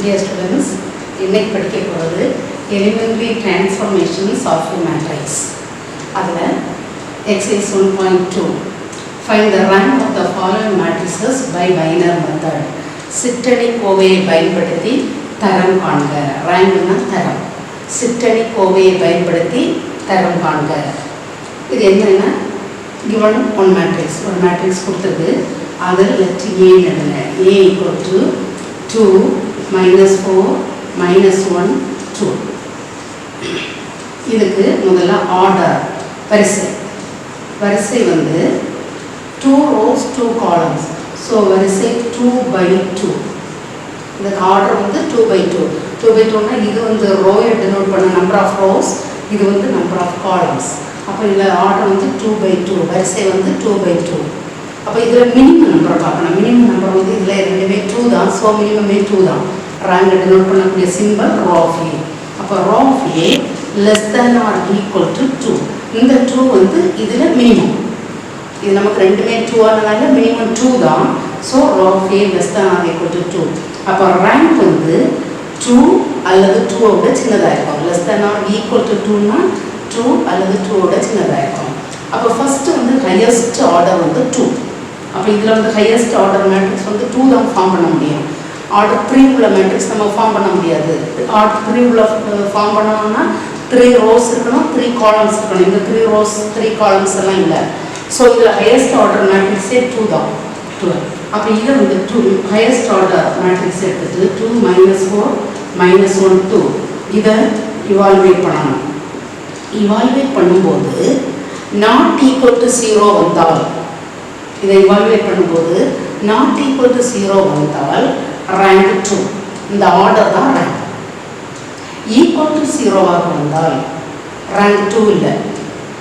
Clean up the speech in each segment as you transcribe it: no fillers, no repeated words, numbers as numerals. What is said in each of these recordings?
Dear students, இன்னைக்கு படிக்க போகிறது elementary transformations of a matrix. அதில் exercise 1.2 find the rank of the following matrices by binary method. சிற்றணி கோவையை பயன்படுத்தி தரம் காண்க. ரேங்க்னா தரம். சிற்றணி கோவையை பயன்படுத்தி தரம் காண்க. இது என்னன்னா given one matrix, ஒரு மேட்ரிக்ஸ் கொடுத்தது. அதில் லெட் A எழுதுங்க. A equal to 2 minus 4 minus 1 2. இதுக்கு முதல்ல ஆர்டர் வரிசை வந்து 2 rows 2 columns. ஸோ வரிசை 2/2. இதுக்கு ஆர்டர் வந்து 2/2. 2/2னா இது வந்து ரோயை டினோட் பண்ண நம்பர் ஆஃப் ரோஸ், இது வந்து நம்பர் ஆஃப் காலம்ஸ். அப்போ இதில் ஆர்டர் வந்து 2/2, வரிசை வந்து 2/2. அப்போ இதில் மினிமம் நம்பரை பார்க்கணும். மினிமம் நம்பர் வந்து இதில் ரெண்டுமே 2 தான். ஸோ மினிமமே 2 தான். ரேங்கை டினோட் பண்ணக்கூடிய சிம்பிள் ரோ ஆஃப் ஏ. அப்போ rho of A less than or equal to 2. இந்த 2 வந்து இதில் மினிமம். இது நமக்கு ரெண்டுமே 2 ஆனதுனால மினிமம் 2 தான். So row of A less than or equal to 2. அப்போ ரேங்க் வந்து 2 அல்லது 2ஓட சின்னதாக இருக்கும். Less than or equal to 2னா 2 அல்லது 2ஓட சின்னதாக இருக்கும். அப்போ ஃபஸ்ட்டு வந்து ஹையஸ்ட் ஆர்டர் வந்து 2. அப்போ இதில் வந்து ஹையஸ்ட் ஆர்டர் மேட்ரிக்ஸ் வந்து 2 தான் ஃபார்ம் பண்ண முடியும். ஆர்டர் 3 உள்ள மேட்ரிக்ஸ் நம்ம ஃபார்ம் பண்ண முடியாது. ஆர்டர் 3 உள்ள ஃபார்ம் பண்ணணும்னா 3 rows இருக்கணும், 3 columns இருக்கணும். இந்த 3 rows 3 columns எல்லாம் இல்லை. ஸோ இதில் ஹையஸ்ட் ஆர்டர் மேட்ரிக்ஸே 2 தான். 2. அப்போ இதை வந்து 2 ஹையஸ்ட் ஆர்டர் மேட்ரிக்ஸ் எடுத்துட்டு 2 minus 4 minus 1 2 இதை இவால்வேட் பண்ணணும். இவால்வேட் பண்ணும்போது நாட் ஈக்குவல் டு 0 வந்தால், இதை இவால்வேட் பண்ணும்போது நாட் ஈக்குவல் டு 0 வந்தால் ரேங்க் 2. இந்த ஆர்டர் தான் ரேங்க். ஈக்குவல் டு 0ஆக வந்தால் ரேங்க் 2 இல்லை.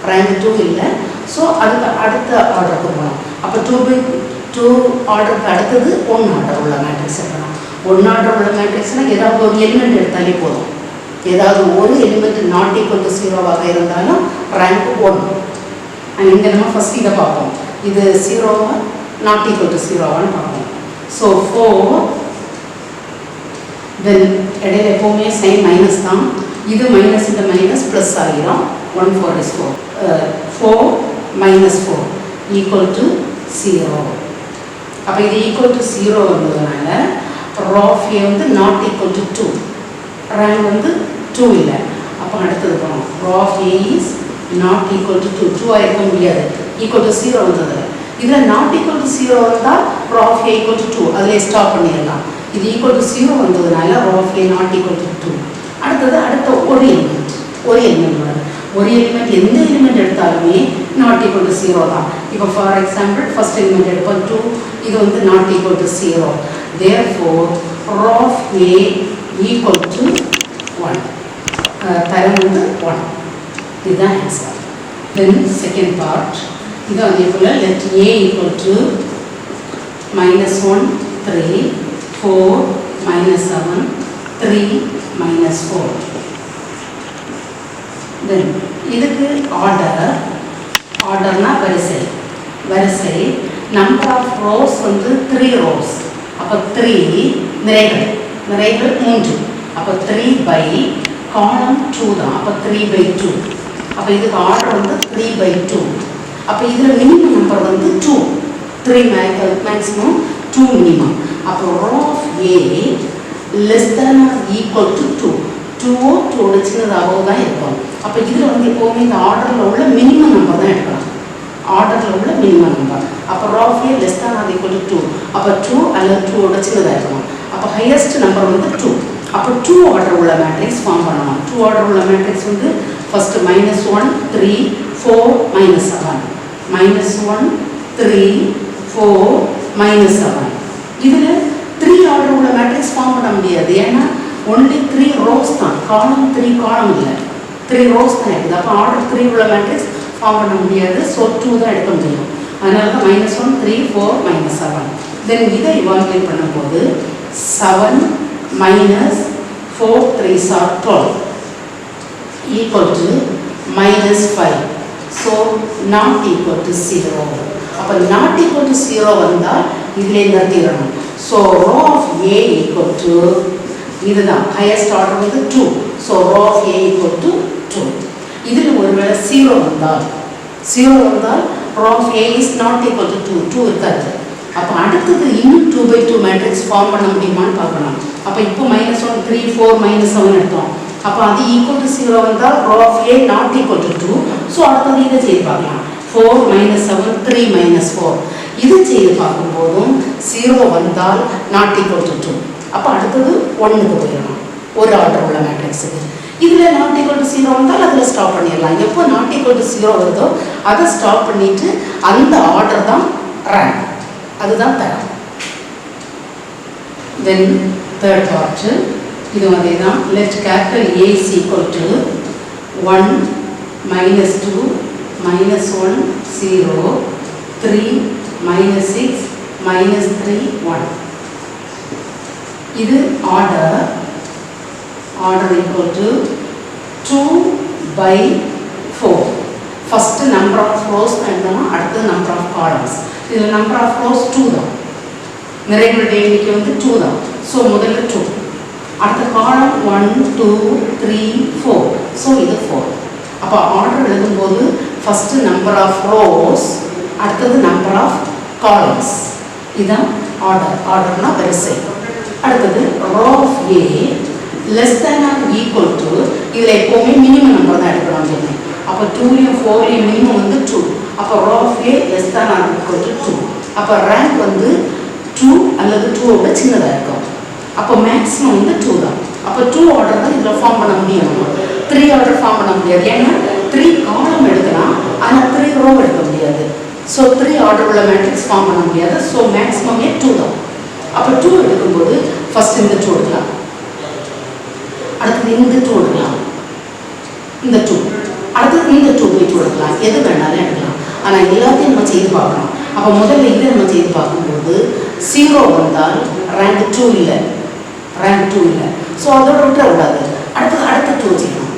ரேங்க் 2 இல்லை. ஸோ அதுக்கு அடுத்த ஆர்டருக்கு போகணும். அப்போ 2/2 ஆர்டருக்கு அடுத்தது 1 ஆர்டர் உள்ள மேட்ரிக்ஸ் எடுக்கணும். 1 ஆர்டர் உள்ள மேட்ரிக்ஸ்னால் ஏதாவது ஒரு எலிமெண்ட் எடுத்தாலே போதும். ஏதாவது ஒரு எலிமெண்ட் நாட் ஈக்குவல் டு 0ஆக இருந்தாலும் ரேங்க் 1. இங்கே நம்ம ஃபஸ்ட் இதை பார்ப்போம். இது 0வா நாட் ஈக்குவல் டு 0வான்னு பார்ப்போம். ஸோ 4 தென் இடையில எப்போவுமே சைன் மைனஸ் தான். இது மைனஸ் இந்த மைனஸ் ப்ளஸ் ஆகிரும். 1 4 is 4. 4 minus 4 equal to 0. அப்போ இது ஈக்குவல் டு 0 வந்ததுனால ரோ ஆஃப் ஏ வந்து நாட் ஈக்குவல் டு 2. ரேங்க் வந்து 2 இல்லை. அப்போ அடுத்தது போகணும். Rho of A is not equal to 2 இருக்க முடியாது. ஈக்குவல் டு 0 வந்தது. இதில் நாட் ஈக்குவல் டு 0 வந்தால் rho of A equal to 2 அதிலே ஸ்டாப் பண்ணிடலாம். இது ஈக்குவல் டு 0 வந்ததுனால row of A not equal to 2. அடுத்த ஒரு எலிமெண்ட் எந்த எலிமெண்ட் எடுத்தாலுமே நாட் ஈக்குவல் டு 0 தான். இப்போ ஃபார் எக்ஸாம்பிள் ஃபர்ஸ்ட் எலிமெண்ட் எடுப்போம் 2. இது வந்து not equal to 0. Therefore rho of A equal to 1. தரம் வந்து 1. இதுதான் ஆன்சர். தென் செகண்ட் பார்ட் இது அதே போல் லெட் ஏ ஈக்குவல் டு -1 3 4 -7 3 -4. தென் இதுக்கு ஆர்டர்னா வரிசை நம்பர் ஆஃப் ரோஸ் வந்து 3 rows. அப்போ 3 நிறைகள் 3. அப்போ 3 காலம் 2 தான். அப்போ 3/2. அப்போ இதுக்கு ஆர்டர் வந்து 3/2. அப்போ இதில் மினிமம் நம்பர் வந்து 2. 3 மேக்ஸிமம் 2 மினிமம். அப்போ rho of A less than or equal to 2. 2ஓட சின்னதாகவோ தான் இருக்கும். அப்போ இதில் வந்து எப்போவுமே இந்த ஆர்டரில் உள்ள மினிமம் நம்பர் தான் எடுக்கலாம். ஆர்டரில் உள்ள மினிமம் நம்பர். அப்போ rho of A less than or equal to 2. அப்போ 2 அல்லது 2ஓட சின்னதாக இருக்கணும். அப்போ ஹையஸ்ட் நம்பர் வந்து 2. அப்போ 2 ஆர்டர் உள்ள மேட்ரிக்ஸ் ஃபார்ம் பண்ணணும். 2 ஆர்டர் உள்ள மேட்ரிக்ஸ் வந்து ஃபஸ்ட்டு -1 3 4 -7 -1 3 4 -7. இதில் 3 ஆர்டர் உள்ள மேட்ரிக்ஸ் ஃபார்ம் பண்ண முடியாது. ஏன்னா ஒன்லி 3 rows தான். காலம் 3 காலம் இல்லை, 3 rows தான் இருக்குது. அப்போ ஆர்டர் 3 உள்ள மேட்ரிக்ஸ் ஃபார்ம் பண்ண முடியாது. ஸோ 2 தான் எடுக்க முடியும். அதனால தான் -1 3 4 -7. தென் இதை இவால்வேட் பண்ணும்போது 7 -4 3s are 12 equal to -5. So not equal to 0. அப்போ not equal to 0 வந்தால் இதிலே நிறுத்திடணும். So rho of A equal to இதுதான் ஹையஸ்ட் ஆர்டர் வந்து 2. So row of A equal to 2. இதில் ஒருவேளை 0 வந்தால் rho of A is not equal to 2 இருக்காது. அப்போ அடுத்தது இன்னும் 2/2 மேட்ரிக்ஸ் ஃபார்ம் பண்ண முடியுமான்னு பார்க்கலாம். அப்போ இப்போ -1 3 4 -7 எடுத்தோம். அப்போ அது ஈக்குவல் டு 0 வந்தால் rho of A not equal to 2. So அடுத்தது இதை செய்து பார்க்கலாம். 4 -7 3 -4 இது செய்து பார்க்கும்போதும் 0 வந்தால் நாட் ஈக்குவல் டு 2. அப்போ அடுத்தது 1க்கு போயிடணும் ஒரு ஆர்டர் உள்ள மேட்ரிக்ஸுக்கு. இதில் நாட் ஈக்குவல் டு 0 வந்தால் அதில் ஸ்டாப் பண்ணிடலாம். எப்போ நாட் ஈக்குவல் டு 0 வருதோ அதை ஸ்டாப் பண்ணிவிட்டு அந்த ஆர்டர் தான் ரேங்க், அதுதான் தரம். தென் தேர்ட் பார்ட் இது அதே தான். Let capital A is equal to 1 -2 -1 0 3 -6 -3 1. இது order equal to 2/4. First number of rows எழுதணும், அடுத்து நம்பர் ஆஃப் காலம்ஸ். இதில் நம்பர் ஆஃப் ரோஸ் 2 தான், நிறைகளுடைய எண்ணிக்கை வந்து 2 தான். ஸோ முதல்ல 2, அடுத்த காலம் 1 2 3 4. ஸோ இது 4. அப்போ ஆர்டர் எழுதும்போது ஃபஸ்ட்டு நம்பர் ஆஃப் ரோஸ், அடுத்தது நம்பர் ஆஃப் காலம்ஸ். இதுதான் ஆர்டர்னா வரிசை. அடுத்தது rho of A less than or equal to, இதில் எப்போவுமே மினிமம் நம்பர் தான் எடுக்கணும் அப்படின்னு. அப்போ 2லையும் 4லையும் மினிமம் வந்து 2. அப்போ rho of A less than or equal to 2. அப்போ ரேங்க் வந்து 2 அல்லது 2ஓட சின்னதாக இருக்கும். அப்போ மேக்ஸிமம் வந்து 2 தான். அப்போ 2 ஆர்டர் தான் இதில் ஃபார்ம் பண்ண முடியும். 3 ஆர்டர் ஃபார்ம் பண்ண முடியாது. ஏன்னா 3 காலம் எடுக்கலாம், ஆனால் 3 ரோ எடுக்க முடியாது. ஸோ 3 ஆர்டர் உள்ள மேட்ரிக்ஸ் ஃபார்ம் பண்ண முடியாது. ஸோ மேக்ஸிமமே 2 தான். அப்போ 2 எடுக்கும்போது ஃபஸ்ட் இந்த 2 எடுக்கலாம், அடுத்தது இந்த 2 எடுக்கலாம், இந்த 2, அடுத்தது இந்த 2/2 எடுக்கலாம். எது வேணாலும் எடுக்கலாம். ஆனால் எல்லாத்தையும் நம்ம செய்து பார்க்கணும். அப்போ முதல்ல இதை நம்ம செய்து பார்க்கும்போது 0 வந்தால் ரேங்க் 2 இல்லை. ஸோ அதோட விட்டுறக்கூடாது. அடுத்த 2 செய்யணும்.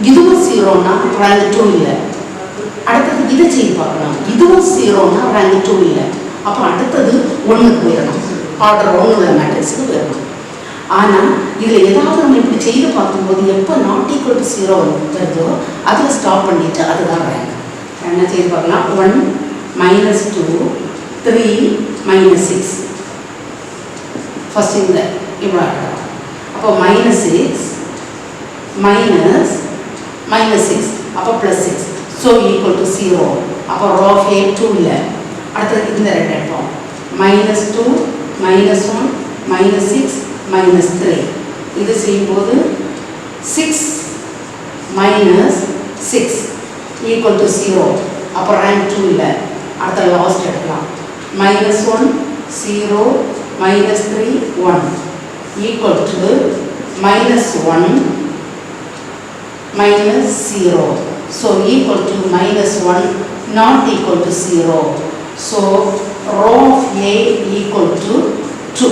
இதுவும் 0னா ரேங்க் 2 இல்லை. அடுத்தது இதை செய்து பார்க்கலாம். இதுவும் 0னா ரேங்க் 2 இல்லை. அப்போ அடுத்தது 1க்கு போயிடணும், ஆர்டர் 1 உள்ள மேட்ரிக்ஸுக்கு போயிடணும். ஆனால் இதில் ஏதாவது நம்ம இப்படி செய்து பார்க்கும்போது எப்போ நாட் ஈக்குவல் டு 0 வருதோ அதில் ஸ்டாப் பண்ணிவிட்டு அதுதான் ரேங்க். என்ன செய்து பார்க்கலாம். 1 -2 3 -6. ஃபஸ்ட் இந்த இவ்வளோ ஆகிடும். அப்போ -6 -6 அப்போ +6. So equal to 0. அப்போ ரோ ஆஃப் ஏ 2 இல்லை. அடுத்தது இந்த 2 எடுப்போம். -2 -1 -6 -3. இது செய்யும்போது 6 -6 ஈக்குவல் டு 0. அப்போ ரேங்க் 2 இல்லை. அடுத்த லாஸ்ட் எடுக்கலாம். -1 0 -3 1 equal to -1 -0. So equal to -1 not equal to 0. So row of A equal to 2.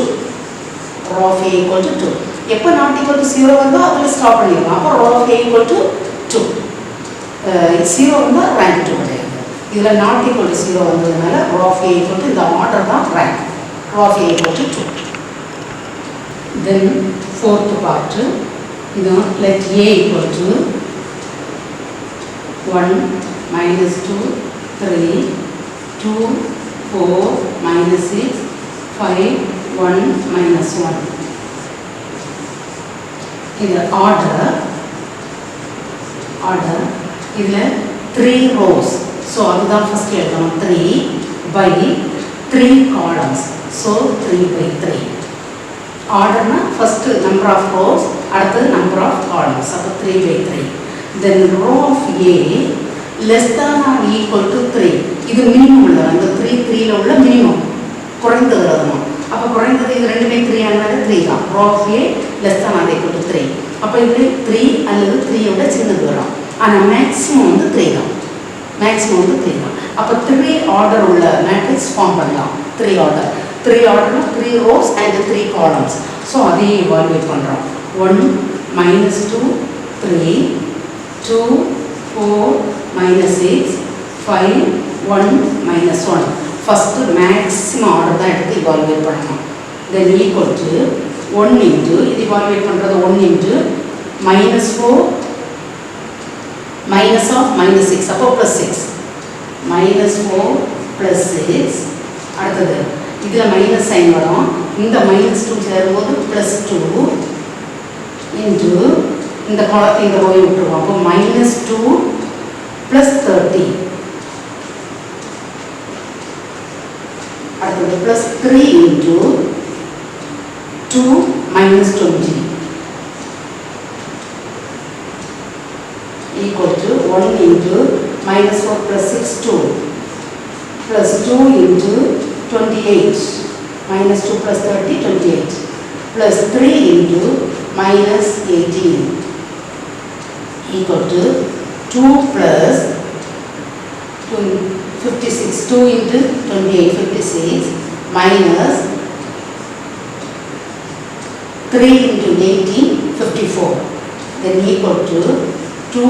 Rho of A equal to 2. எப்போ நாட் ஈக்குவல் டு 0 வந்தோ அதில் ஸ்டாப் பண்ணிடலாம். அப்போ rho of A equal to 2. 0 வந்தால் ரேங்க் 2 கிடையாது. இதில் நாட் ஈக்குவல் டு 0 வந்ததுனால row of A equal to இந்த ஆர்டர் தான் rank. Row of A equal to 2. Then fourth part இதுதான். Let A equal to 1 -2 3 2 4 -6 5 1 -1. இது ஆர்டர் இதில் 3 ரோஸ். ஸோ அதுதான் ஃபஸ்ட் எழுதணும். 3/3 காலம்ஸ். ஸோ 3/3. ஆர்டர்னா ஃபஸ்ட்டு நம்பர் ஆஃப் ரோஸ், அடுத்தது நம்பர் ஆஃப் காலம்ஸ். அப்போ 3/3. Then row of A less than or equal to 3. இது minimum உள்ள அந்த 3/3ல் உள்ள மினிமம் குறைந்தது எழுதணும். அப்போ குறைந்தது இது ரெண்டுமே 3 ஆனால 3 தான். Rho of A less than or equal to 3. அப்போ இது 3 அல்லது 3யோட சின்னது வரும். ஆனால் மேக்ஸிமம் வந்து 3 தான். அப்போ 3 ஆர்டர் உள்ள மேட்ரிக்ஸ் ஃபார்ம் பண்ணலாம். 3 ஆர்டர்னா 3 ரோஸ் அண்ட் 3 காலம்ஸ். ஸோ அதையும் இவால்வேட் பண்ணுறோம். 1 -2 3 2 4 -6 5 1 -1. ஃபஸ்ட்டு மேக்ஸிமம் ஆர்டர் தான் எடுத்து இவால்வேட் பண்ணணும். தென் ஈக்குவல் டு 1 into இது evaluate பண்ணுறது 1 into minus 4 minus of minus 6 அப்போ plus 6 minus 4 plus 6 அடுத்தது இதில் மைனஸ் சைன் வரும் இந்த minus 2 சேரும்போது plus 2 into இந்த காலத்தை இந்த ரோயை விட்டுருவோம் அப்போ minus 2 plus 30 அடுத்தது plus 3 into 2 minus 20 equal to 1 into minus 4 plus 6 2 plus 2 into 28 minus 2 plus 30 28 plus 3 into minus 18 equal to 2 plus 56 2 into 28 56 minus 3 into 18 54 then equal to 2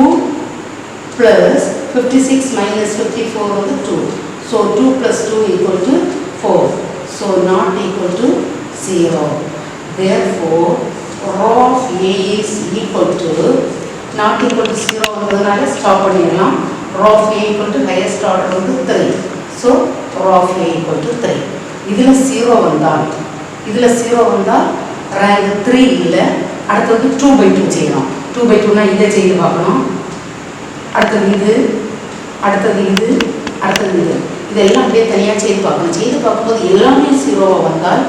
plus 56 minus 54 on the 2 so 2 plus 2 equal to 4 so not equal to 0 therefore rho of A is equal to not equal to 0 வந்ததுனால stop பண்ணிடலாம் rho of A equal to highest order வந்து 3 so rho of A equal to 3 இதில் 0 வந்தால் rank 3 இல்லை அடுத்தது 2/2 செய்யணும் 2/2னா இதை செய்து பார்க்கணும் அடுத்தது இது இதெல்லாம் அப்படியே தனியாக செய்து பார்க்கும்போது எல்லாமே 0 வந்தால்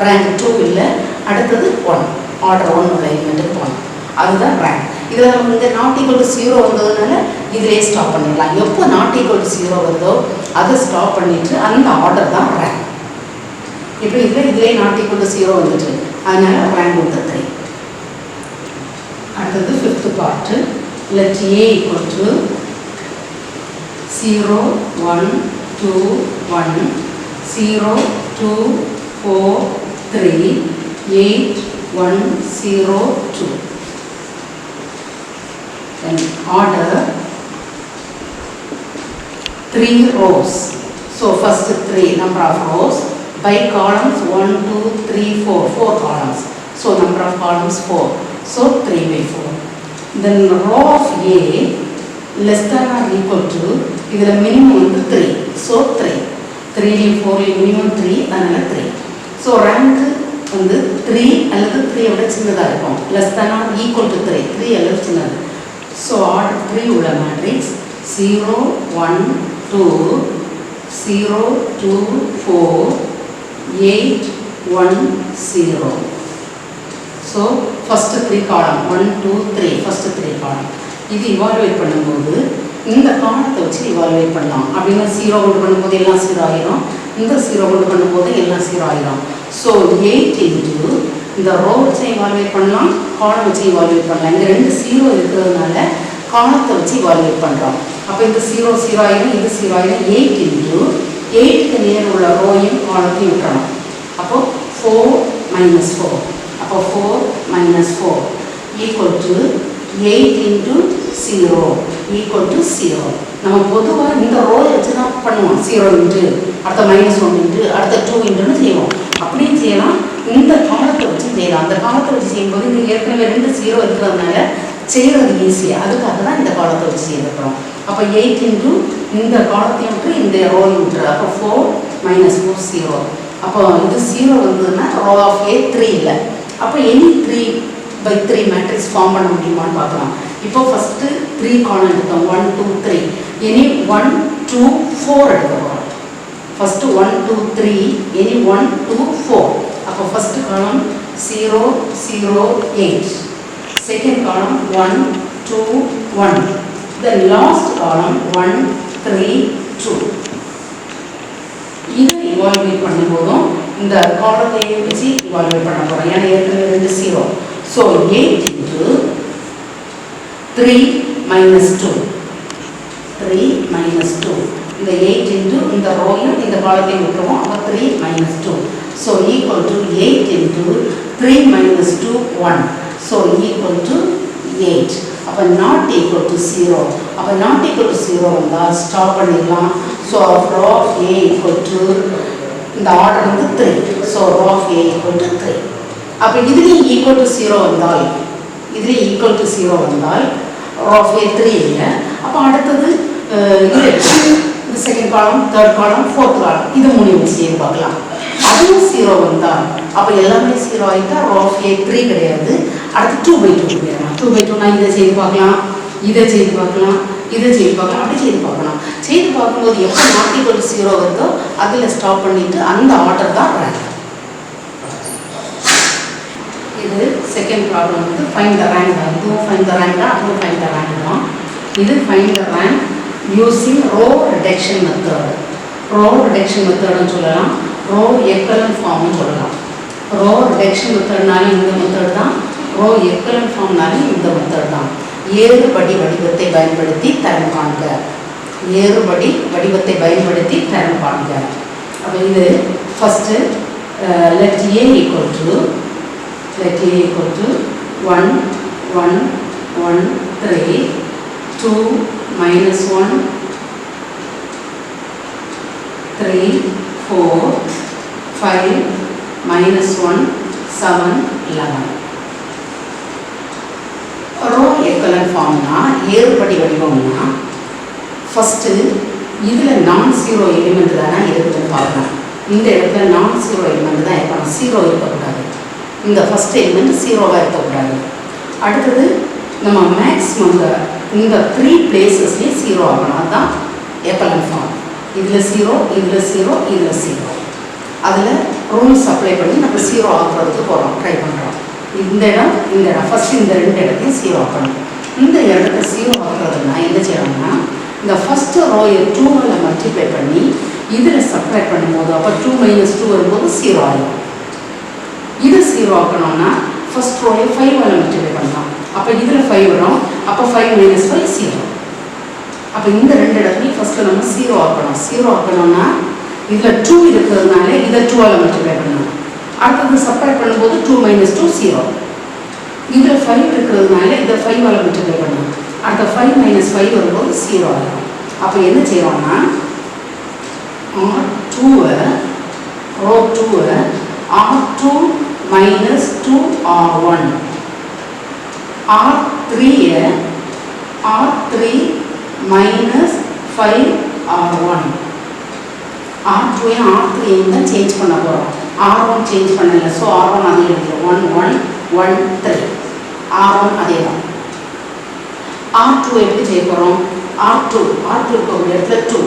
rank 2 இல்லை அடுத்தது 1 ஆர்டர் 1 உள்ள எலிமெண்ட்டுக்கு போகணும் அதுதான் ரேங்க் இதில் நம்ம இந்த நாட் ஈக்குவல் டு 0 வந்ததுனால இதிலே ஸ்டாப் பண்ணிடலாம் எப்போ நாட் ஈக்குவல் டு 0 வந்தோ அதை ஸ்டாப் பண்ணிவிட்டு அந்த ஆர்டர் தான் ரேங்க் இப்போ இதிலே நாட் ஈக்குவல் டு 0 வந்துட்டு அதனால ரேங்க் வந்து 3 அடுத்தது 5th part let A equal to 0 1 2 1 0 2 4 3 8 1 0 2 then order 3 rows so first 3 number of rows by columns 1 2 3 4 columns so number of columns 4 so 3/4 then row of A less than or equal to idhula minimum வந்து 3 so 3 4 minimum 3 அதனால 3 so rank வந்து 3 அல்லது 3 விட சின்னதாக இருக்கும் less than or equal to 3 அல்லது சின்னது so order 3 உள்ள matrix 0 1 2 0 2 4 8 1 0 so first 3 column 1 2 3 first 3 column இது evaluate பண்ணும்போது இந்த காலத்தை வச்சு evaluate பண்ணலாம் அப்படின்னா 0 கொண்டு பண்ணும்போது எல்லாம் 0 ஆயிரும் இந்த 0 கொண்டு பண்ணும்போது எல்லாம் 0 ஆயிரும் so 8 into இந்த ரோ வச்சு evaluate பண்ணலாம் காலம் வச்சு evaluate பண்ணலாம் இந்த ரெண்டு 0 இருக்கிறதுனால காலத்தை வச்சு evaluate பண்ணுறோம் அப்போ இந்த 0 ஆயிரும் இது 0 ஆயிரும் 8 into 8க்கு நேர் உள்ள ரோயும் காலத்தையும் விட்டுறோம் அப்போ 4 minus 4 அப்போ 4 minus 4 equal to 8 into 0 equal to 0 நம்ம பொதுவாக இந்த ரோயை வச்சு தான் பண்ணுவோம் 0 இன்ட்டு அடுத்த -1 இன்ட்டு அடுத்த 2 இன்ட்டுன்னு செய்வோம் அப்படியும் செய்யலாம் இந்த காலத்தை வச்சு செய்யலாம் அந்த காலத்தை வச்சு செய்யும்போது இங்கே ஏற்கனவே 2 0 இருக்கிறதுனால செய்கிறது ஈஸியாக அதுக்காக தான் இந்த காலத்தை வச்சு செய்திருக்கிறோம் அப்போ 8 இன்ட்டு இந்த காலத்தையும் விட்டு இந்த ரோயும் விட்டுரு அப்போ 4 -4 0 அப்போ இது 0 வந்ததுன்னா ரோ ஆஃப் A 3 இல்லை அப்போ எனி 3/3 மேட்ரிக்ஸ் ஃபார்ம் பண்ண முடியுமான்னு பார்க்கலாம் இப்போ ஃபஸ்ட்டு 3 காலம் எடுத்தோம் 1 2 3 எனி 1 2 4 எடுத்துக்கிறோம் ஃபஸ்ட்டு 1 2 3 எனி 1 2 4 அப்போ ஃபஸ்ட்டு காலம் 0 0 8 second column 1 2 1 then last column 1 3 2 இதை இவால்வேட் பண்ணும்போதும் இந்த காலத்தையே வச்சு இவால்வேட் பண்ண போகிறோம் ஏன்னா ஏற்கனவே 2 0 ஸோ 8 into 3 minus 2 3 minus 2 இந்த 8 into இந்த ரோயும் இந்த காலத்தையும் விட்டுருவோம் அப்போ 3 minus 2 so equal to 8 into 3 minus 2 1 so equal to 8 அப்போ நாட் ஈக்குவல் டு 0 அப்போ நாட் ஈக்குவல் டு 0 வந்தால் ஸ்டாப் பண்ணிடலாம் so row of A equal to இந்த ஆர்டர் வந்து 3 so row of A equal to 3 அப்போ இதுலேயும் ஈக்குவல் டு 0 வந்தால் இதுலேயும் ஈக்குவல் டு 0 வந்தால் ரோ ஆஃப் ஏ 3 இல்லை. அப்போ அடுத்தது இது இந்த செகண்ட் காலம், தேர்ட் காலம், ஃபோர்த் காலம், இது மூணு செய்து பார்க்கலாம். அதுவும் 0 வந்தால் அப்போ எல்லாமே 0 ஆகிட்டா ரோ ஆஃப் ஏ 3 கிடையாது. அடுத்து 2/2 போயிடலாம். 2/2னா இதை செய்து பார்க்கலாம், இதை செய்து பார்க்கலாம், இதை செய்து பார்க்கலாம், அப்படி செய்து பார்க்கலாம். செய்து பார்க்கும்போது எப்போ நாட் ஈக்குவல் டு 0 வருதோ அதில் ஸ்டாப் பண்ணிவிட்டு அந்த ஆர்டர் தான் ரேங்க். இது செகண்ட் ப்ராப்ளம் வந்து ஃபைண்ட் த ரேங்க் தான். இதுவும் ஃபைண்ட் த ரேங்க் தான், அதுவும் ஃபைண்ட் த ரேங்க் தான். இது find the rank using row reduction method. Row reduction மெத்தட்னு சொல்லலாம், ரோ எக்கலன் ஃபார்ம்னு சொல்லலாம். ரோ ரிடக்ஷன் மெத்தட்னாலும் இந்த மெத்தட் தான், ரோ எக்கலன் ஃபார்ம்னாலும் இந்த மெத்தட் தான். ஏறுபடி வடிவத்தை பயன்படுத்தி தரம் காண்க. ஏறுபடி வடிவத்தை பயன்படுத்தி தரம் காண்க. அப்போ இது first let A equal to 1 1 1 3 2 minus 1 3 4 5 minus 1 7 11. Row echelon ஃபார்ம்னா ஏறுபடி வடிவம்னா first இதில் நான் ஜீரோ எலிமெண்ட் தானே இருக்குதுன்னு பார்க்கலாம். இந்த இடத்துல நான் ஜீரோ எலிமெண்ட் தான் இருக்கணும், 0 இருக்கக்கூடாது. இந்த ஃபஸ்ட் எலிமெண்ட் 0வாக இருக்கக்கூடாது. அடுத்தது நம்ம மேக்ஸிமம் இந்த 3 பிளேசஸ்லேயும் 0 ஆகணும். அதுதான் எக்கலன் ஃபார்ம். இதில் 0, இதில் 0, இதில் 0. அதில் ரூல்ஸ் அப்ளை பண்ணி நம்ம 0 ஆக்குறதுக்கு போகிறோம், ட்ரை பண்ணுறோம். இந்த இடம் ஃபஸ்ட்டு இந்த 2 இடத்தையும் 0 ஆக்கணும். இந்த இடத்த 0 ஆக்குறதுனா என்ன செய்யணும்னா இந்த ஃபஸ்ட்டு ரோயை 2ஆல் மல்டிப்ளை பண்ணி இதில் சப்ட்ராக்ட் பண்ணும்போது அப்போ 2 - 2 வரும்போது 0 ஆகிடும். இது 0 ஆக்கணும்னா ஃபஸ்ட் ரோயை 5ஆல் மல்டிப்ளை பண்ணலாம். அப்போ இதில் 5 வரும், அப்போ 5 - 5 0. அப்போ இந்த 2 இடத்துலையும் ஃபஸ்ட்டு நம்ம 0 ஆக்கணும். 0 ஆக்கணும்னா இதில் 2 இருக்கிறதுனால இதை 2ஆல் மல்டிப்ளை பண்ணணும். அடுத்தது சப்ட்ராக்ட் பண்ணும்போது 2 - 2 0. இதில் 5 இருக்கிறதுனால இதை 5ஆல் மல்டிப்ளை பண்ணணும். அடுத்த 5 - 5 வரும்போது 0 ஆகிடும். அப்போ என்ன செய்வோம்னா R2 row 2 R2 - 2R1 R3 R3 - 5R1 R2 R3 தான் சேஞ்ச் பண்ண போகிறோம். R1 சேஞ்ச் பண்ணல, ஸோ R1 அதே எழுதிடும். 1 1 1 3 R1 அதே தான். R2 எப்படி செய்ய போகிறோம்? R2 இருக்கக்கூடிய இடத்துல 2,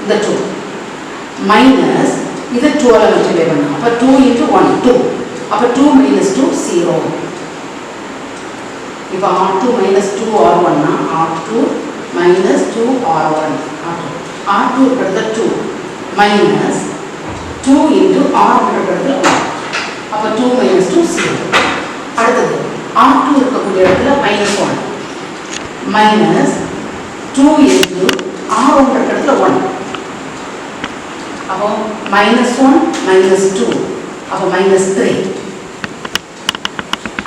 இந்த 2 மைனஸ் இதை 2ஆல் மல்டிப்ளை பண்ணணும். அப்போ 2 × 1 2, அப்போ 2 - 2 0. இப்போ R2 - 2R1னா R2 - 2R1 R2 இருக்கிறது 2 மைனஸ் 2 × R இருக்கிறது 1, அப்போ 2 - 2 0. அடுத்தது R2 இருக்கக்கூடிய இடத்துல -1 மைனஸ் 2 × R1 இருக்கிறதுல 1, அப்போ -1 - 2, அப்போ -3.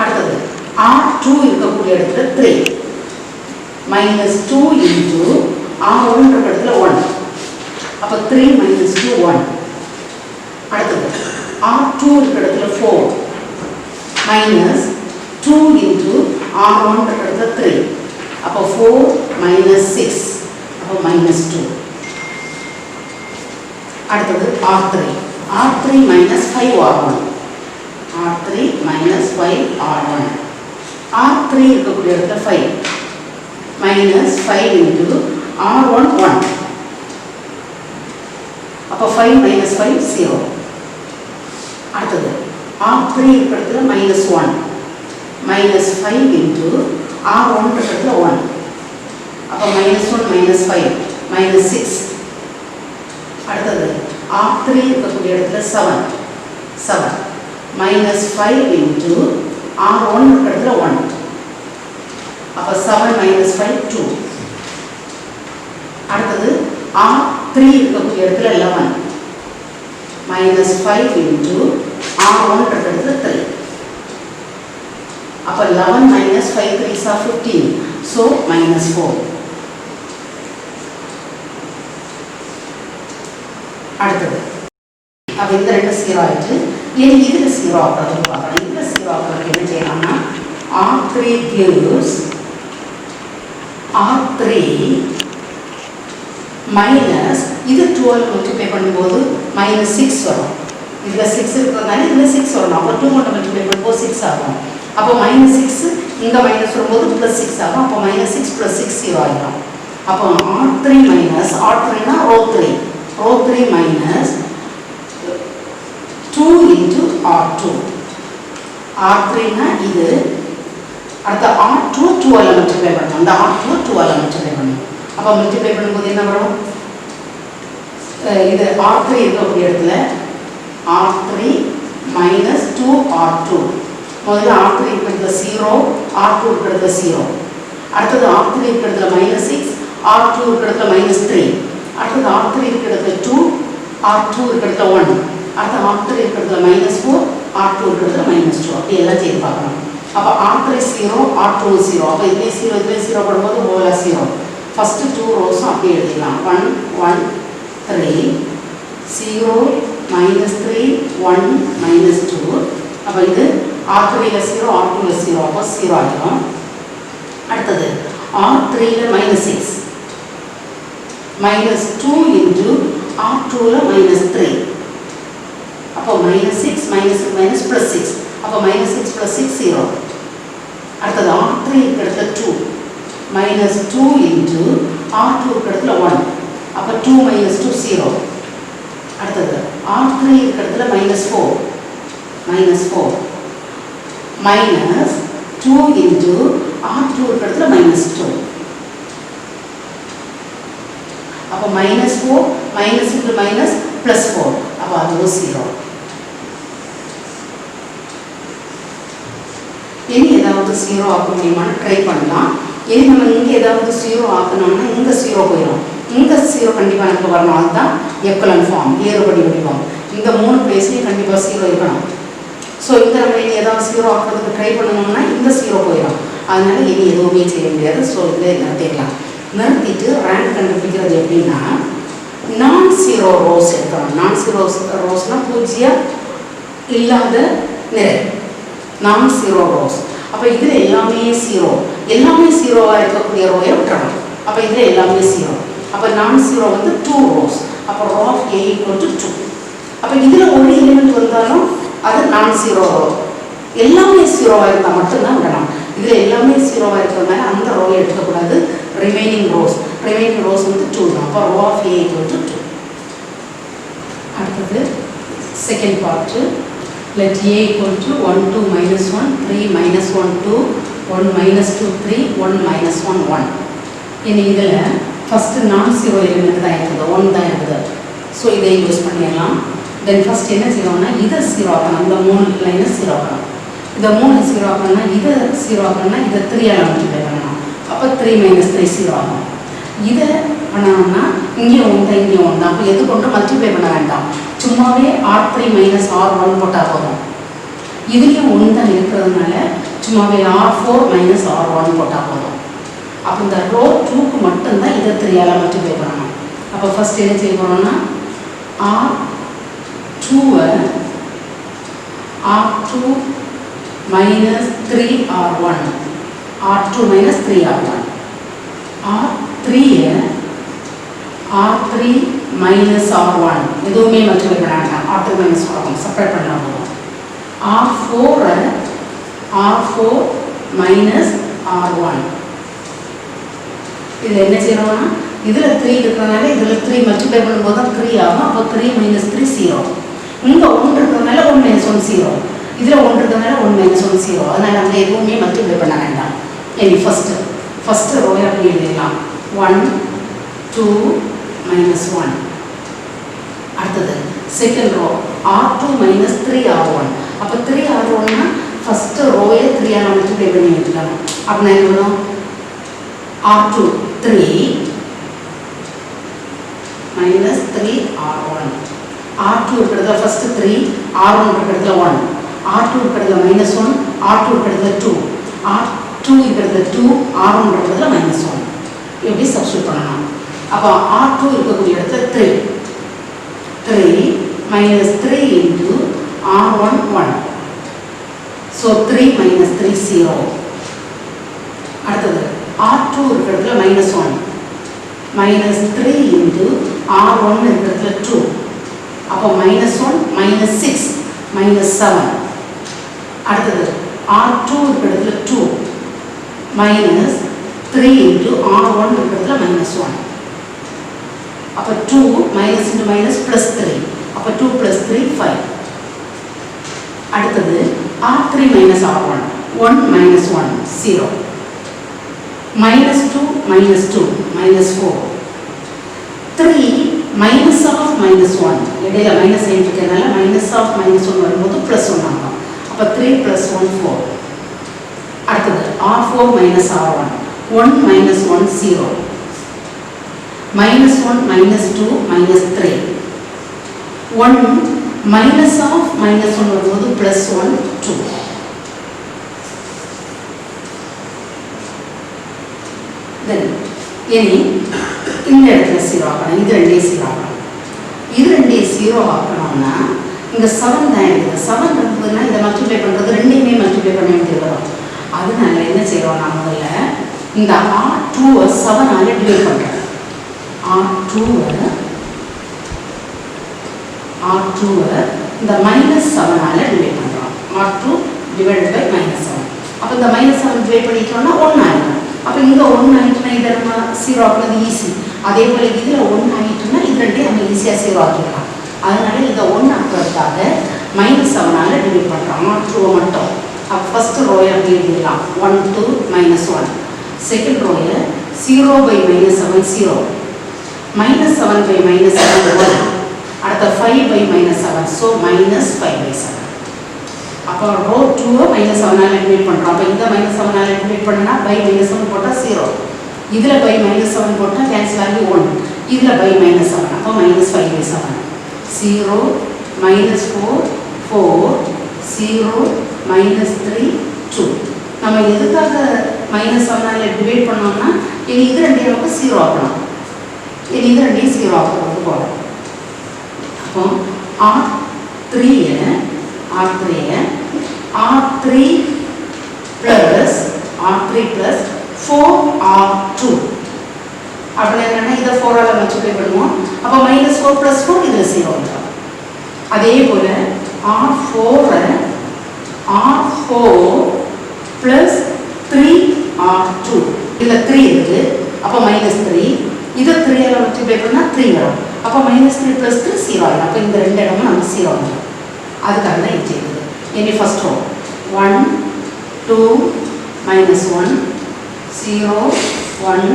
அடுத்தது R2 இருக்கக்கூடிய இடத்துல 3 -2 × R1 இருக்கிறதுல 1, அப்போ 3 - 2 1. அடுத்தது R2 இருக்கிற இடத்துல 4 -2 × R1 இருக்கிறதுல 3, அப்போ 4 - 6, அப்போ -2. அடுத்தது R3 - 5R1 R3 - 5R1 R3 இருக்கக்கூடிய இடத்துல 5 -5 × R1 1, அப்போ 5 - 5 0. அடுத்தது R3 இருக்கிறதுல -1 -5 × R1 இருக்கிறதுல 1, அப்போ -1 - 5 -6. அடுத்தது R3 இருக்கக்கூடிய இடத்துல 7 -5 × R1 இருக்கிறதுல 1, அப்போ 7 - 5 2. அடுத்தது R3 இருக்கக்கூடிய இடத்துல 11 -5 × R1 இருக்கிறதுல 3, அப்போ 11 - 5 3s are 15, so -4. அடுத்தது அப்போ இந்த 2 0 ஆயிடுச்சு. இனி இதில் 0 ஆக்குறது பார்க்கலாம். இதில் 0 ஆக்குறதுக்கு என்ன செய்யலாம்னா R3 gives R3 மைனஸ் இது 12 மல்டிப்ளை பண்ணும்போது -6 வரும். இதில் 6 இருக்கிறதுனால இதில் 6 வரணும். அப்போ 2 கொண்டு மல்டிப்ளை பண்ணும்போது 6 ஆகும். அப்போ -6 இங்கே மைனஸ் வரும்போது +6 ஆகும். அப்போ -6 + 6 0 ஆகிடும். அப்போ R3 மைனஸ் R3னா ரோ 3 மைனஸ் 2 இன்ட்டு R2. R3னா இது அடுத்த R2 2ஆல் மல்டிப்ளை பண்ணணும். அந்த R2 2ஆல் மல்டிப்ளை பண்ணணும். அப்போ மல்டிப்ளை பண்ணும்போது என்ன வரும்? இது R3 இருக்கக்கூடிய இடத்துல R3 மைனஸ் 2R2. முதல்ல R3 இருக்கிறதுல 0, R2 இருக்கிறதுல 0. அடுத்தது R3 இருக்கிறதுல -6, R2 இருக்கிறதுல -3. அடுத்தது R3 இருக்கிறதுல 2, R2 இருக்கிறதுல 1. அடுத்து R3 இருக்கிறதுல -4, R2 இருக்கிறதுல -2. அப்படி எல்லாம் செய்து பார்க்கணும். அப்போ R3 0, R2 0. அப்போ இதுலேயே 0 இதுலேயே 0 போடும்போது ஓலா 0. ஃபஸ்ட்டு 2 ரோஸும் அப்படியே எழுதிடலாம். 1 1 3 0 -3 1 -2. அப்போ இது R3ல 0, R2ல 0. அப்போ 0 ஆகிடும். அடுத்தது R3ல -6 -2 இன்ட்டு R2ல -3. அப்போ -6 -6 அப்போ -6 + 6 0. அடுத்தது R3 இருக்கிறதுல 2 -2 இன்ட்டு R2 இருக்கிறதுல 1. அப்போ 2 - 2 0. அடுத்தது R3 இருக்கிறதுல -4 -2 இன்ட்டு R2 இருக்கிறதுல -2. அப்போ -4 -4 அப்போ அது 0. இனி ஏதாவது 0 ஆக்க முடியுமான்னு ட்ரை பண்ணலாம். இனி நம்ம இங்கே ஏதாவது 0 ஆக்கணும்னா இங்கே 0 போயிடும். இங்கே 0 கண்டிப்பாக எனக்கு வரணும். அதுதான் எக்கலன் ஃபார்ம், ஏறுபடி வடிவம். இந்த 3 பிளேஸ்லையும் கண்டிப்பாக 0 இருக்கணும். ஸோ இங்கே நம்ம இனி ஏதாவது 0 ஆக்கிறதுக்கு ட்ரை பண்ணணும்னா இந்த 0 போயிடும். அதனால இனி எதுவுமே செய்ய முடியாது. ஸோ இதில் நிறுத்திக்கலாம். நிறுத்திட்டு ரேங்க் கண்டுபிடிக்கிறது எப்படின்னா நான்-0 ரோஸ் எடுக்கணும். நான்-0 ரோஸ்னால் பூஜ்ஜியம் இல்லாத நிறை, நான்-0 ரோஸ். அப்போ இதில் எல்லாமே 0, எல்லாமே 0வாக இருக்கக்கூடிய ரோயை விட்டுறணும். அப்போ இதில் எல்லாமே 0. அப்போ நான்-0 வந்து 2 ரோஸ். அப்போ ரோ ஆஃப் A = 2. அப்போ இதில் ஒரு எலிமெண்ட் வந்தாலும் அது நான்-0 ரோ. எல்லாமே 0வாக இருந்தால் மட்டும்தான் விடணும். இதில் எல்லாமே 0வாக இருக்கிறதுனால அந்த ரோவை எடுக்கக்கூடாது. ரிமைனிங் ரோஸ் வந்து 2 தான். அப்போ ரோ ஆஃப் A = 2. அடுத்தது செகண்ட் பார்ட்டு. Let A = 1 2 -1 3 -1 2 1 -2 3 1 -1 1. இனி இதில் ஃபஸ்ட்டு நான்-0 எலிமெண்ட் தான் இருக்குது, 1 தான் இருக்குது. ஸோ இதை யூஸ் பண்ணிடலாம். தென் ஃபஸ்ட் என்ன செய்யணும்னா இதை 0 ஆக்கணும். இந்த 3 லைனை 0 ஆக்கணும். இதை 3 0 ஆக்கணும்னா இதை 0 ஆக்கணும்னா இதை 3ஆல் மல்டிப்ளை பண்ணணும். அப்போ 3 - 3 0 ஆகும். இதை பண்ணணும்னா இங்கே 1 தான், இங்கே 1 தான். அப்போ எது கொண்டு மல்டிப்ளை பண்ண வேண்டாம். சும்மாவே R3 - R1 போட்டால் போதும். இதுலேயும் 1 தான் இருக்கிறதுனால சும்மாவே R4 - R1 போட்டால் போதும். அப்போ இந்த ரோ 2க்கு மட்டும்தான் இதை 3ஆல் மல்டிப்ளை பண்ணணும். அப்போ ஃபஸ்ட் என்ன செய்ய போகிறோம்னா R2வை R2 - 3R1 R2 - 3R1 R3யை R3 - R1 எதுவுமே மல்டிப்ளை பண்ண வேண்டாம். R3 - R1 செப்பரேட் பண்ணலாம் போதும். R4ரை R4 - R1. இதில் என்ன செய்யணும்னா இதில் 3 இருக்கிறதுனால இதில் 3 மல்டிப்ளை பண்ணும்போது தான் 3 ஆகும். அப்போ 3 - 3 0. இங்கே 1 இருக்கிறதுனால 1 - 1 0. இதில் 1 இருக்கிறதுனால 1 - 1 0. அதனால் நம்ம எதுவுமே மல்டிப்ளை பண்ண வேண்டாம். இனி ஃபஸ்ட்டு ரோவை அப்படி எழுதிடலாம். 1 2 -1. அடுத்தது செகண்ட் ரோ R2 - 3R1. அப்போ 3R1னா ஃபஸ்ட்டு ரோயை 3ஆல் மல்டிப்ளை பண்ணி வச்சுக்கணும். அப்படின்னா என்ன வரும்? R2 3 - 3R1. R2 இருக்கிறதுல ஃபஸ்ட்டு 3, R1 இருக்கிறதுல 1, R2 இருக்கிறதுல -1, R2 இருக்கிறதுல 2, R2 இருக்கிறதுல 2, R1 இருக்கிறதுல -1. எப்படி சப்ஸ்டியூட் பண்ணணும்? அப்போ R2 இருக்கக்கூடிய இடத்துல 3 - 3 இன்ட்டு R1 1. So 3 minus 3 0. அடுத்தது R2 இருக்கிறதுல minus 1. Minus 3 into R1 இருக்கிறதுல 2. அப்போ minus 1 minus 6 minus 7. அடுத்தது R2 இருக்கிறதுல 2. Minus 3 into R1 இருக்கிறதுல minus 1. அப்போ 2 minus into minus plus 3. அப்போ 2 plus 3 5. அடுத்தது R3 minus R1. 1 minus 1 0. Minus 2 minus 2 minus 4. 3 minus of minus 1. இடையில minus இருக்கிறதுனால minus of minus 1 வரும்போது plus 1 ஆகும். அப்போ 3 plus 1 4. அடுத்தது R4 minus R1. 1 minus 1 0. Minus 1 minus 2 minus 3. 1 minus of minus 1 வரும்போது plus 1 2. Then இனி இந்த இடத்துல 0 ஆக்கணும். இது ரெண்டே 0 ஆக்கணும். இது ரெண்டே 0 ஆக்கணும்னா இங்க 7 தான் இருக்குது. 7 இருந்ததுன்னா இதை மல்டிப்ளை பண்ணுறது ரெண்டையுமே மல்டிப்ளை பண்ண வேண்டியது வரும். அதனால என்ன செய்கிறோம் நான் முதல்ல இந்த R2-வை 7ஆல் டிவைட் பண்ணுறேன். R2-வை இந்த மைனஸ் 7ஆல் டிவைட் பண்ணுறோம். R2 divide by minus 7. அப்போ இந்த மைனஸ் 7 டிவைட் பண்ணிட்டோம்னா 1 ஆகிடும். அப்போ இங்கே 1 ஆகிட்டுனா இதை நம்ம 0 ஆக்குறது ஈஸி. அதே போல் இதில் 1 ஆகிட்டுனா இது ரெண்டையும் நம்ம ஈஸியாக 0 ஆக்கிடலாம். அதனால இந்த 1 ஆக்குறதுக்காக மைனஸ் 7ஆல் டிவைட் பண்ணுறோம். R2-வை மட்டும். அப்போ ஃபஸ்ட்டு ரோயை அப்படி எழுதிடலாம். 1 2 minus 1. செகண்ட் ரோயை 0 by minus 7 0. minus 7 by minus 7 1. அடுத்த 5 by minus 7. So minus 5 by 7. அப்போ ரோ 2-வை minus 7ஆல் டிவைட் பண்ணுறோம். அப்போ இந்த minus 7ஆல் டிவைட் பண்ணனா by minus 7 போட்டால் 0. இதில் by minus 7 போட்டால் கேன்சல் ஆகி 1. இதில் by minus 7. அப்போ minus 5 by 7. 0 minus 4 4 0 minus 3 2. நம்ம எதுக்காக minus 7ஆல் டிவைட் பண்ணோம்னா இனி இது ரெண்டையும் நமக்கு 0 ஆகணும். இனி இது ரெண்டையும் 0 ஆகிறது போல. அப்போ R3 plus 4R2 அப்படின்னா என்னன்னா இதை 4ஆல் மல்டிப்ளை பண்ணுவோம். அப்போ minus 4 plus 4 இதில் 0 வந்துடும். அதே போல் R4 plus 3R2 இதில் 3 இருக்குது. அப்போ minus 3. இதை 3ஆல் மல்டிப்ளை பண்ணால் 3 வரும். அப்போ minus 3 plus 3 0 ஆகிடும். அப்போ இந்த ரெண்டு இடமும் நமக்கு 0 வந்துடும். அதுக்காக தான் இது செய்யுது. இனி first row 1 2 minus 1 0 1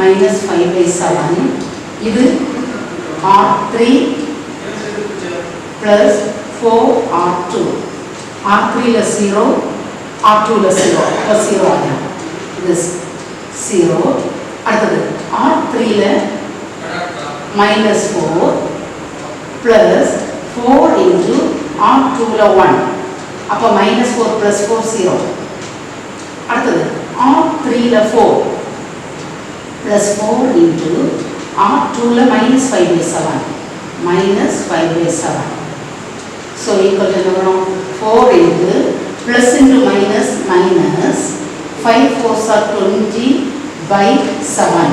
minus 5 by 7. இது R3 plus 4R2. R3ல 0 R2ல 0. அப்போ 0 ஆகிடும். இது 0. அடுத்தது R3ல minus 4 plus 4 into R2ல 1. அப்போ minus 4 plus 4 0. அடுத்தது R3ல 4 plus 4 into R2ல minus 5 by 7. minus 5 by 7. So equal to என்ன வரும் 4 into plus into minus minus 5 4s are 20 by 7.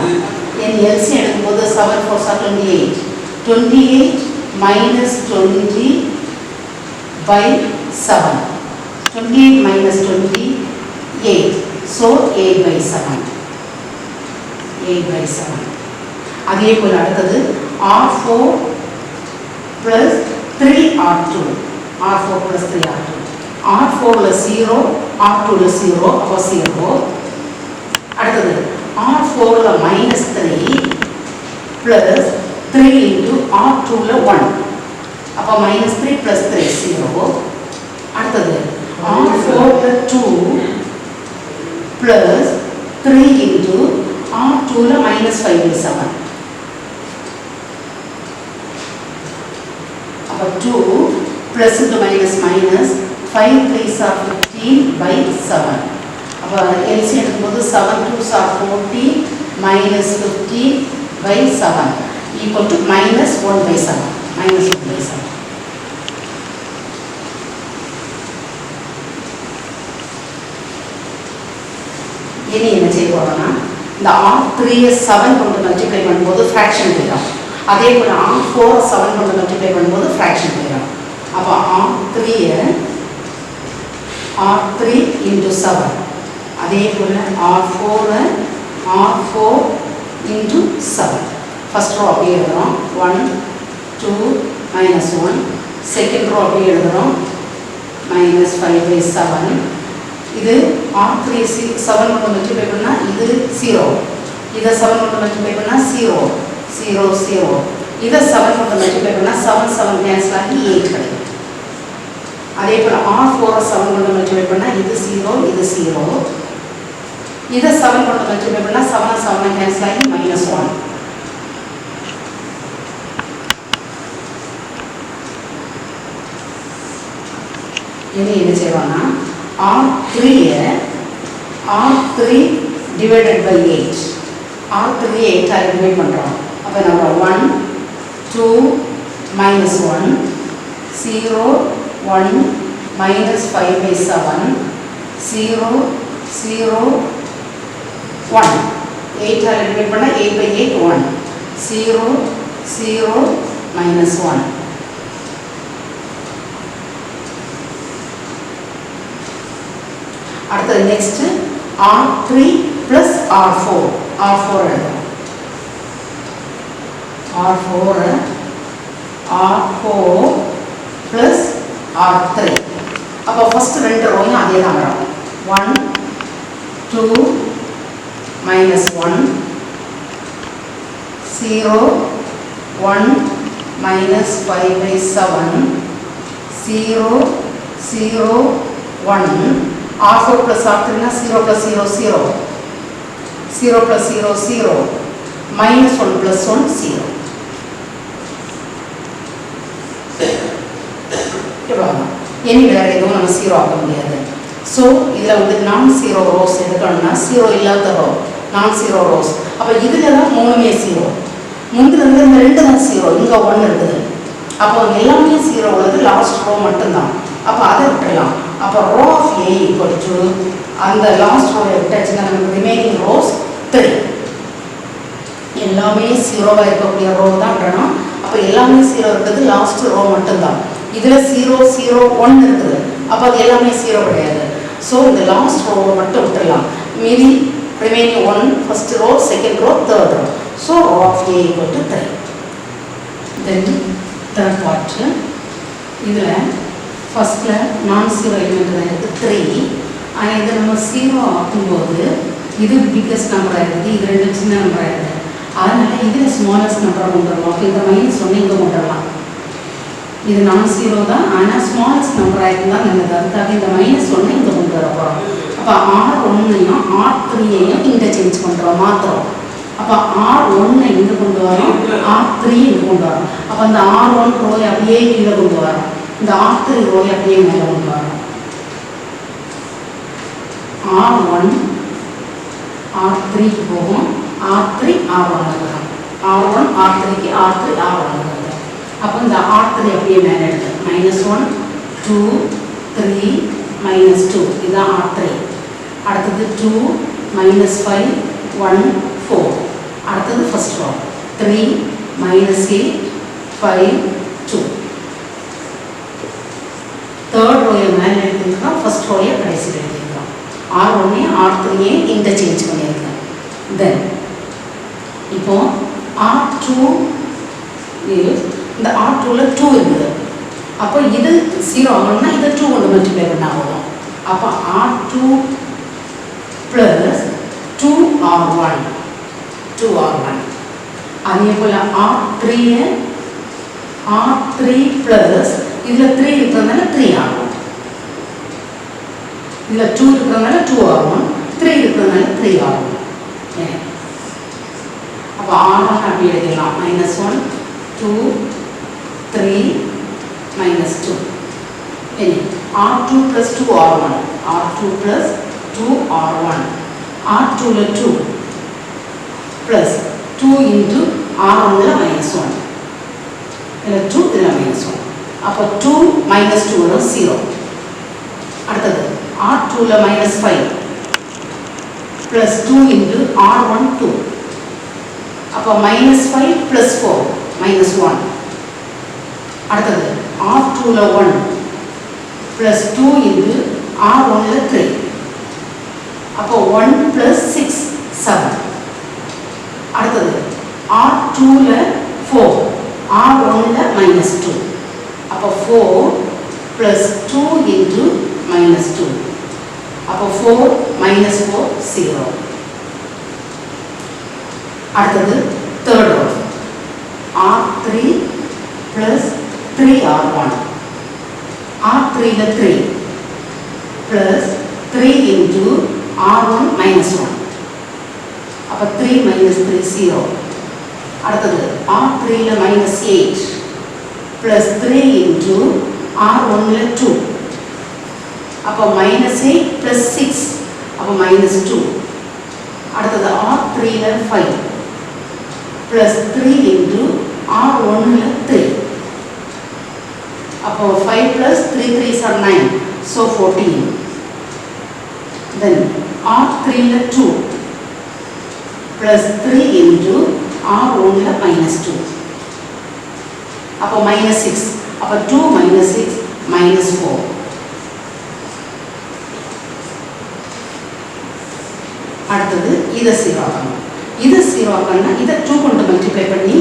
in LCM எடுக்கும்போது 7 4s are 28. 28 minus 20 by 7. 28 minus 28. So 8 by 7. 8 by 7. அதே போல் அடுத்தது R4 plus 3R2. R4 plus 3R2. R4ல 0 R2ல 0. அப்போ 0. அடுத்தது R4ல minus 3 plus 3 into R2ல 1. அப்போ minus 3 plus 3 0. அடுத்தது R4ல 2 plus 3 into R2ல minus 5 by 7. அப்போ 2 plus into minus minus 5 3s are 15 by 7. அப்போ LCM எடுக்கும்போது 7 2s are 40 minus 15 by 7 equal to minus 1 by 7. minus 1 by 7. இனி என்ன செய்ய போகிறோம்னா இந்த R3 7 கொண்டு மல்டிப்ளை பண்ணும்போது ஃப்ராக்ஷன் போயிடும். அதே போல் R4 7 கொண்டு மல்டிப்ளை பண்ணும்போது ஃப்ராக்ஷன் போயிடும். அப்போ R3 into 7 அதே போல் R4 into 7 ஃபர்ஸ்ட் ரோ அப்படியே எழுதுகிறோம் 1 2 -1 செகண்ட் ரோ அப்படியே எழுதுகிறோம் -5/7 இது R3 7 கொண்டு மல்டிப்ளை பண்ணால் இது 0 இதை 7 கொண்டு மல்டிப்ளை பண்ணால் 0 0 0 இதை 7 கொண்டு மல்டிப்ளை பண்ணால் 7 7 கேன்சல் ஆகி 8 கிடைக்கும். அதே போல் R4 7 கொண்டு மல்டிப்ளை பண்ணால் இது 0 இது 0 இதை 7 கொண்டு மல்டிப்ளை பண்ணால் 7 7 கேன்சல் ஆகி -1. இனி என்ன செய்வாங்கன்னா R3 divided by 8 R3 8 divide பண்ணுறோம். அப்போ நம்ம 1 2 -1 0 1 -5/7 0 0 1 8 டிவைட் பண்ணால் 8/8 1 0 0 -1. அடுத்தது நெக்ஸ்ட் R3 plus R4 எழுதும். R4 plus R3. அப்போ ஃபர்ஸ்ட் ரெண்டு ரோயும் அதே தான் வரும் 1 2 -1 0 1 -5/7 0 0 1 R4 plus R3 na 0 plus 0 0 0 plus 0 0 -1 plus 1 0. இனி வேறு எதுவும் நம்ம 0 ஆக்க முடியாது. ஸோ இதில் வந்து நான் 0 ரோஸ் எடுக்கணும்னா 0 இல்லாத ரோ நான் 0 ரோஸ். அப்போ இதில் தான் 3மே 0 முந்திலிருந்து இந்த 2 தான் 0 இங்கே 1 இருக்குது. அப்போ எல்லாமே 0 உள்ளது லாஸ்ட் ரோ மட்டும்தான். அப்போ அதை விட்டுடலாம். அப்போ rho of A equal to அந்த லாஸ்ட் ரோவை விட்டாச்சுன்னா நமக்கு ரிமைனிங் ரோஸ் 3 எல்லாமே 0வாக இருக்கக்கூடிய ரோ தான் விடணும். அப்போ எல்லாமே 0 இருக்கிறது லாஸ்ட் ரோ மட்டும்தான். இதில் 0 0 1 இருக்குது. அப்போ அது எல்லாமே 0 கிடையாது. ஸோ இந்த லாஸ்ட் ரோவை மட்டும் விட்டுடலாம். மீதி remaining 1 first row second row third row. So row of A equal to 3. Then third part இதில் ஃபஸ்ட்டில் நான் 0 எலிமெண்ட் தான் இருக்குது 3. ஆனால் இதை நம்ம 0 ஆக்கும்போது இது பிக்கஸ்ட் நம்பராக இருக்குது, இது 2 சின்ன நம்பராக இருக்குது. அதனால் இதில் ஸ்மாலஸ்ட் நம்பராக கொண்டு வரலாம். அப்போ இந்த -1 இங்கே கொண்டு வரலாம். இது நான் 0 தான், ஆனால் ஸ்மாலஸ்ட் நம்பராக இருந்தால் நல்லது. அதுக்காக இந்த -1 இங்கே கொண்டு வர போகிறோம். அப்போ R1ஐயும் R3ஐயும் இன்டர்சேஞ்ச் பண்ணுறோம், மாற்றுறோம். அப்போ R1 இங்கே கொண்டு வரோம், R3 இங்கே கொண்டு வரோம். அப்போ அந்த R1 ரோயை அப்படியே கீழே கொண்டு வரோம், இந்த R3 ரோயை அப்படியே மேலே கொண்டு வரோம். R1 R3க்கு போகும், R3 R1 வரும், R1 R3க்கு R3 R1 வருது. அப்போ இந்த R3 அப்படியே மேலே எடுத்து -1 2 3 -2 இதுதான் R3. அடுத்தது 2 -5 1 4. அடுத்தது ஃபர்ஸ்ட் ரோ 3 -8 5 2. தேர்ட் ரோயை மேலே எடுத்துக்கிறோம், ஃபர்ஸ்ட் ரோயை கடைசியில் எடுத்துக்கிறோம். R1 R3 இன்டர்சேஞ்ச் பண்ணியிருக்கேன். தென் இப்போ R2 இந்த R2ல 2 இருக்குது. அப்போ இது 0 ஆகணும்னா இதை 2 கொண்டு மல்டிப்ளை பண்ணால் போதும். அப்போ R2 + 2R1 அதே போல் R3 + இதில் 3 இருக்கிறதுனால 3 ஆகும், இதில் 2 இருக்கிறதுனால 2 ஆகும், 3 இருக்கிறதுனால 3 ஆகும். அப்போ R1 அப்படி எழுதிடலாம் -1 2 3 -2. R2 + 2R1 R2 + 2R1 R2ல 2 + 2 × R1ல -1 இதில் 2 இதில் -1. அப்போ 2 -2 வரும் 0. அடுத்தது R2ல -5 plus 2 into R1 2. அப்போ minus 5 plus 4 minus 1. அடுத்தது R2ல 1 plus 2 into R1ல 3. அப்போ 1 plus 6 7. அடுத்தது R2ல 4 R1ல minus 2. அப்போ 4 plus 2 into minus 2. அப்போ 4 minus 4 0. அடுத்தது third row R3 plus 3R1 R3ல 3 plus 3 into R1 minus 1. அப்போ 3 minus 3 0. அடுத்தது R3ல minus 8 plus 3 into R1ல 2. அப்போ minus 8 plus 6. அப்போ minus 2. அடுத்தது R3ல 5 plus 3 into R1ல 3. அப்போ 5 plus 3 3s are 9. So 14. Then R3ல 2 plus 3 into R1ல minus 2. அப்போ minus 6. அப்போ 2 minus 6 minus 4. அடுத்தது இதை 0 ஆக்கணும். இதை 0 ஆக்கணும்னா இதை 2 கொண்டு மல்டிப்ளை பண்ணி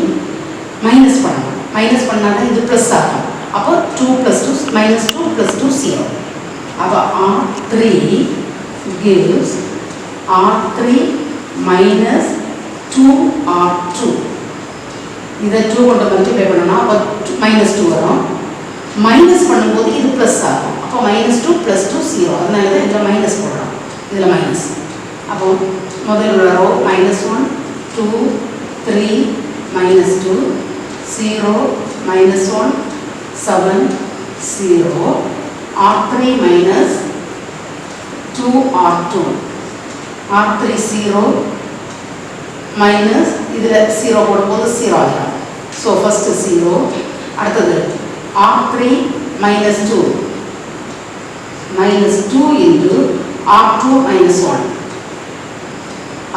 மைனஸ் பண்ணணும். மைனஸ் பண்ணால் தான் இது ப்ளஸ் ஆகும். அப்போ 2 plus 2 minus 2 plus 2 0. அப்போ R3 gives R3 minus 2R2. இதை 2 கொண்டு மல்டிப்ளை பண்ணோம்னா அப்போ minus 2 வரும். மைனஸ் பண்ணும்போது இது ப்ளஸ் ஆகும். அப்போ minus 2 plus 2 0. அதனால தான் இதில் மைனஸ் போடுறோம். இதில் மைனஸ். அப்போ முதல் row minus 1 2 3 minus 2 0 minus 1 7 0 R3 minus 2R2 R3 0 minus இதில் 0 போடும்போது 0 ஆகிடும். So first 0. அடுத்தது R3 minus 2 minus 2 into R2 minus 1.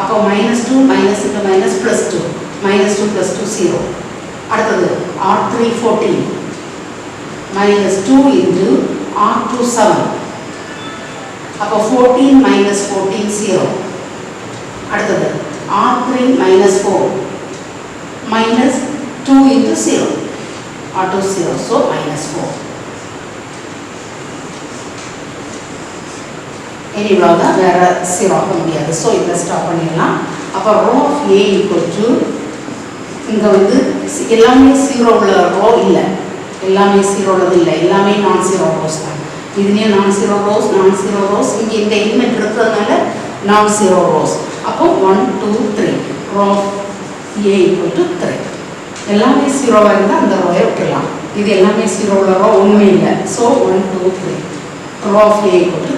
அப்போ minus 2 minus into minus plus 2 minus 2 plus 2 0. அடுத்தது R3 14 minus 2 into R2 7. அப்போ 14 minus 14 0. அடுத்தது R3 minus 4 minus 2 into 0. R2 0. So minus 4. எனிவ்வளோ தான் வேறு 0 ஆக முடியாது. ஸோ இதை ஸ்டாப் பண்ணிடலாம். அப்போ rho of A equal to இங்கே வந்து எல்லாமே 0 உள்ள ரோ இல்லை, எல்லாமே 0 உள்ளது இல்லை, எல்லாமே நான் 0 ரோஸ் தான். இதுலேயே நான் 0 ரோஸ் இங்கே இந்த எலிமெண்ட் இருக்கிறதுனால நான் 0 ரோஸ். அப்போ 1 2 3 rho of A equal to 3. எல்லாமே 0வாக இருந்தால் அந்த ரோயை விட்டுடலாம். இது எல்லாமே 0 உள்ள ரோ ஒன்றுமே இல்லை. So 1 2 3 rho of A equal to